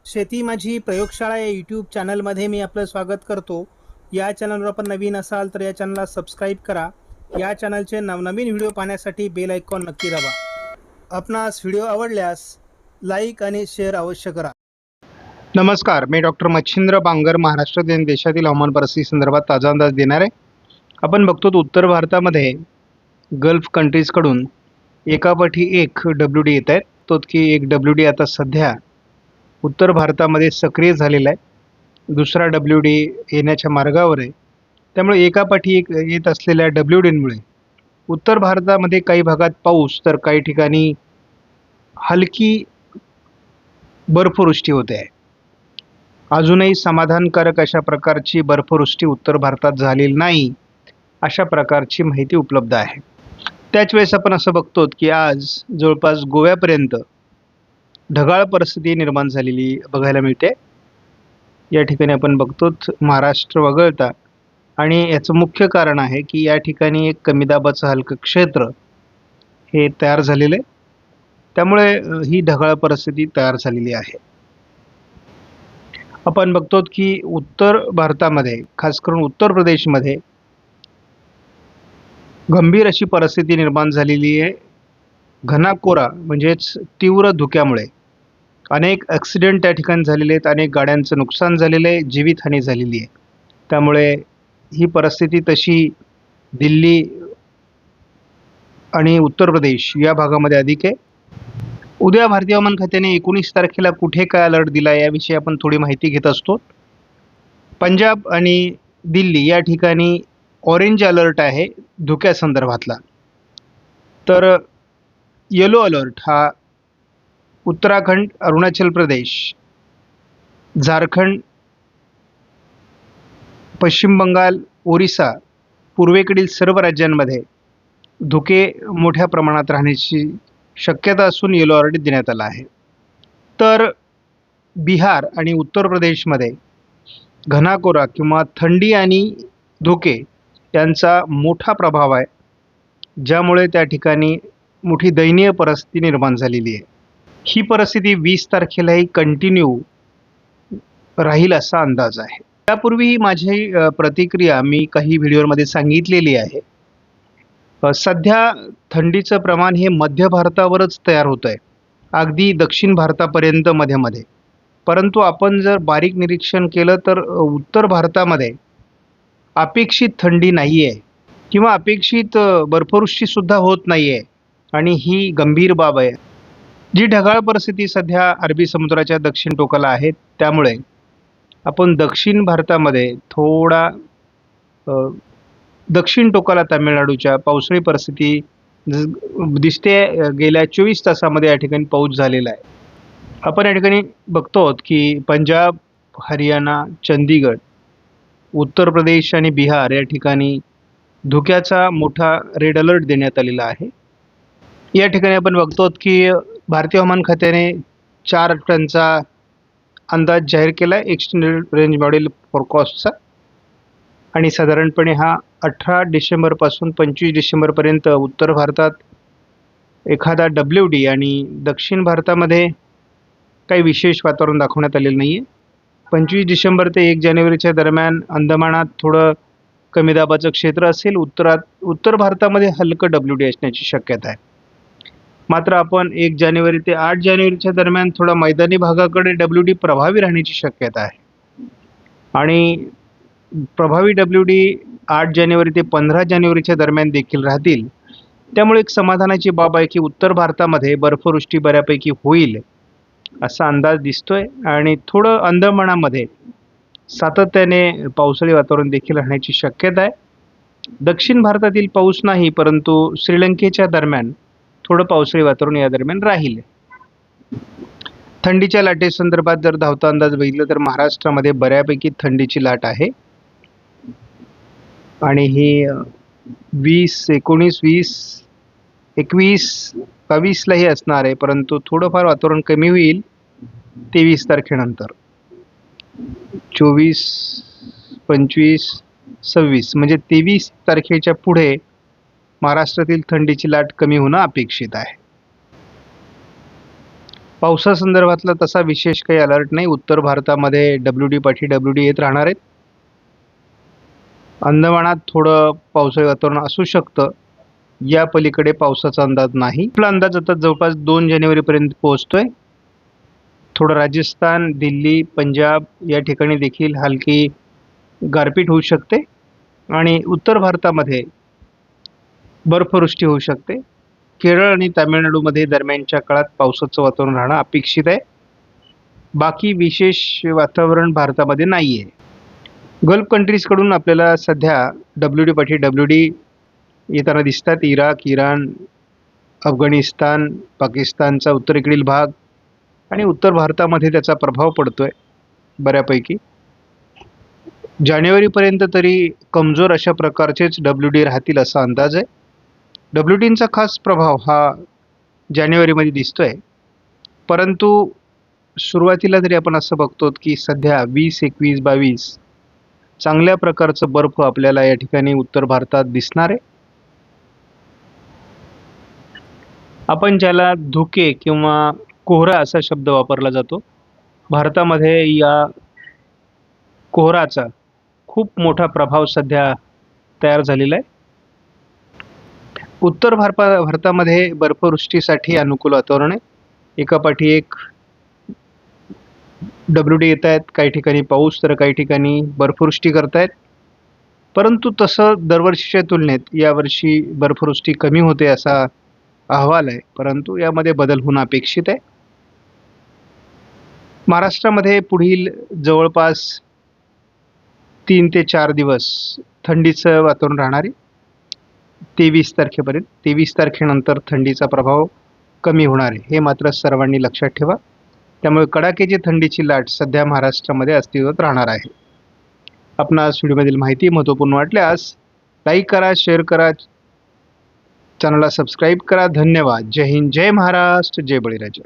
शेती माझी प्रयोगशाळा या यूट्यूब चॅनलमध्ये मी आपलं स्वागत करतो. या चॅनलवर आपण नवीन असाल तर या चॅनलला सबस्क्राईब करा. या चॅनलचे नवनवीन व्हिडिओ पाहण्यासाठी बेल आयकॉन नक्की दाबा. आपणास व्हिडिओ आवडल्यास लाईक आणि शेअर अवश्य करा. नमस्कार, मी डॉक्टर मच्छिंद्र बांगर महाराष्ट्र देशातील हवामान परिस्थिती संदर्भात ताजा अंदाज देणार आहे. आपण बघतो उत्तर भारतामध्ये गल्फ कंट्रीजकडून एकापाठी एक WD येत आहेत. तो की एक WD आता सध्या उत्तर भारतामध्ये सक्रिय झालेला आहे. दुसरा WD येण्याच्या मार्गावर आहे. त्यामुळे एकापाठी एक येत असलेल्या WDमुळे उत्तर भारतामध्ये काही भागात पाऊस तर काही ठिकाणी हलकी बर्फवृष्टी होते आहे. अजूनही समाधानकारक अशा प्रकारची बर्फवृष्टी उत्तर भारतात झालेली नाही, अशा प्रकारची माहिती उपलब्ध आहे. त्याच वेळेस आपण असं बघतो की आज जवळपास गोव्यापर्यंत ढगाळ परिस्थिती निर्माण झालेली बघायला मिळते. या ठिकाणी आपण बघतो महाराष्ट्र वगळता, आणि याचं मुख्य कारण आहे की या ठिकाणी एक कमी दाबाचं हलकं क्षेत्र हे तयार झालेलं आहे. त्यामुळे ही ढगाळ परिस्थिती तयार झालेली आहे. आपण बघतो की उत्तर भारतामध्ये खास करून उत्तर प्रदेशमध्ये गंभीर अशी परिस्थिती निर्माण झालेली आहे. घनाकोरा म्हणजेच तीव्र धुक्यामुळे अनेक ॲक्सिडेंट त्या ठिकाणी झालेले आहेत. अनेक गाड्यांचं नुकसान झालेलं आहे, जीवितहानी झालेली आहे. त्यामुळे ही परिस्थिती तशी दिल्ली आणि उत्तर प्रदेश या भागामध्ये अधिक आहे. उद्या भारतीय हवामान खात्याने 19 तारखेला कुठे काय अलर्ट दिला याविषयी आपण थोडी माहिती घेत असतो. पंजाब आणि दिल्ली या ठिकाणी ऑरेंज अलर्ट आहे धुक्यासंदर्भातला. तर येलो अलर्ट हा उत्तराखंड, अरुणाचल प्रदेश, झारखंड, पश्चिम बंगाल, ओरिसा, पूर्वेकडील सर्व राज्यांमध्ये धुके मोठ्या प्रमाणात राहण्याची शक्यता असून येलो अलर्ट देण्यात आला आहे. तर बिहार आणि उत्तर प्रदेशमध्ये घनाकोरा किंवा थंडी आणि धुके यांचा मोठा प्रभाव आहे, ज्यामुळे त्या ठिकाणी मोठी दयनीय परिस्थिती निर्माण झालेली आहे. ही परिस्थिती 20 तारखेलाही कंटिन्यू राहील असा अंदाज आहे. त्यापूर्वी माझी प्रतिक्रिया मी काही व्हिडिओमध्ये सांगितलेली आहे. सध्या थंडीचं प्रमाण हे मध्य भारतावरच तयार होतं आहे, अगदी दक्षिण भारतापर्यंत मध्ये. परंतु आपण जर बारीक निरीक्षण केलं तर उत्तर भारतामध्ये अपेक्षित थंडी नाही आहे किंवा अपेक्षित बर्फवृष्टीसुद्धा होत नाही आहे, आणि ही गंभीर बाब आहे. जी ढगाळ परिस्थिती सध्या अरबी समुद्राच्या दक्षिण टोकाला आहे, त्यामुळे आपण दक्षिण भारतामध्ये थोडा दक्षिण टोकाला तामिळनाडूच्या पावसाळी परिस्थिती दिसते. गेल्या 24 तासामध्ये या ठिकाणी पाऊस झालेला आहे. आपण या ठिकाणी बघतो की पंजाब, हरियाणा, चंदीगड, उत्तर प्रदेश आणि बिहार या ठिकाणी धुक्याचा मोठा रेड अलर्ट देण्यात आलेला आहे. या ठिकाणी आपण बघतो की भारतीय हवामान खात्याने 4 टनचा अंदाज जाहीर केला आहे एक्सटेंडेड रेंज मॉडेल फोरकास्टचा, आणि साधारणपणे हा 18 डिसेंबरपासून 25 डिसेंबरपर्यंत उत्तर भारतात एखादा WD आणि दक्षिण भारतामध्ये काही विशेष वातावरण दाखवण्यात आलेलं नाही आहे. 25 डिसेंबर ते 1 जानेवारीच्या दरम्यान अंदमानात थोडं कमी दाबाचं क्षेत्र असेल. उत्तर भारतामध्ये हलकं WD असण्याची शक्यता आहे. मात्र आपण 1 जानेवारी ते 8 जानेवारीच्या दरम्यान थोडा मैदानी भागाकडे WD प्रभावी राहण्याची शक्यता आहे, आणि प्रभावी WD 8 जानेवारी ते 15 जानेवारीच्या दरम्यान देखील राहतील. त्यामुळे एक समाधानाची बाब आहे की उत्तर भारतामध्ये बर्फवृष्टी बऱ्यापैकी होईल असा अंदाज दिसतोय, आणि थोडं अंदमानामध्ये सातत्याने पावसाळी वातावरण देखील राहण्याची शक्यता आहे. दक्षिण भारतातील पाऊस नाही, परंतु श्रीलंकेच्या दरम्यान थोडं पावसाळी वातावरण या दरम्यान राहील. थंडीच्या लाटेसंदर्भात जर धावता अंदाज बघितलं तर महाराष्ट्रामध्ये बऱ्यापैकी थंडीची लाट आहे, आणि ही 20, 19, 20, 21, 22लाही असणार आहे. परंतु थोडंफार वातावरण कमी होईल 23 तारखेनंतर. 24, 25, 26 म्हणजे 23 तारखेच्या पुढे महाराष्ट्रातील थंडीची लाट कमी होणं अपेक्षित आहे. पावसासंदर्भातला तसा विशेष काही अलर्ट नाही. उत्तर भारतामध्ये WD पाठी WD येत राहणार आहेत. अंदमानात थोडं पावसाळी वातावरण असू शकतं. या पलीकडे पावसाचा अंदाज नाही. आपला अंदाज आता जवळपास 2 जानेवारीपर्यंत पोहोचतोय. थोडं राजस्थान, दिल्ली, पंजाब या ठिकाणी देखील हलकी गारपीट होऊ शकते आणि उत्तर भारतामध्ये बर्फवृष्टी होऊ शकते. केरळ आणि तामिळनाडूमध्ये दरम्यानच्या काळात पावसाचं वातावरण राहणं अपेक्षित आहे. बाकी विशेष वातावरण भारतामध्ये नाही आहे. गल्फ कंट्रीजकडून आपल्याला सध्या WD पाठी WD येताना दिसतात. इराक, इराण, अफगाणिस्तान, पाकिस्तानचा उत्तरेकडील भाग आणि उत्तर भारतामध्ये त्याचा प्रभाव पडतोय बऱ्यापैकी. जानेवारीपर्यंत तरी कमजोर अशा प्रकारचेच WD राहतील असा अंदाज आहे. WDचा खास प्रभाव हा जानेवारीमध्ये दिसतोय, परंतु सुरुवातीला तरी आपण असं बघतो की सध्या 20, 21, 22 चांगल्या प्रकारचं बर्फ आपल्याला या ठिकाणी उत्तर भारतात दिसणार आहे. आपण ज्याला धुके किंवा कोहरा असा शब्द वापरला जातो, भारतामध्ये या कोहराचा खूप मोठा प्रभाव सध्या तयार झालेला आहे. उत्तर भारतामध्ये बर्फवृष्टीसाठी अनुकूल वातावरण आहे. एकापाठी एक WD येत आहेत. काही ठिकाणी पाऊस तर काही ठिकाणी बर्फवृष्टी करतायत. परंतु तसं दरवर्षीच्या तुलनेत यावर्षी बर्फवृष्टी कमी होते असा अहवाल आहे, परंतु यामध्ये बदल होणं अपेक्षित आहे. महाराष्ट्रामध्ये पुढील जवळपास 3 ते 4 दिवस थंडीचं वातावरण राहणार आहे. 23 तारखेपर्यंत. 23 तारखेनंतर थंडीचा प्रभाव कमी होणार आहे, हे मात्र सर्वांनी लक्षात ठेवा. त्यामुळे कडाक्याची थंडीची लाट सध्या महाराष्ट्रामध्ये अस्तित्वात राहणार आहे. आपणास व्हिडिओमधील माहिती महत्त्वपूर्ण वाटल्यास लाईक करा, शेअर करा, चॅनलला सबस्क्राईब करा. धन्यवाद. जय हिंद, जय महाराष्ट्र, जय बळीराजा.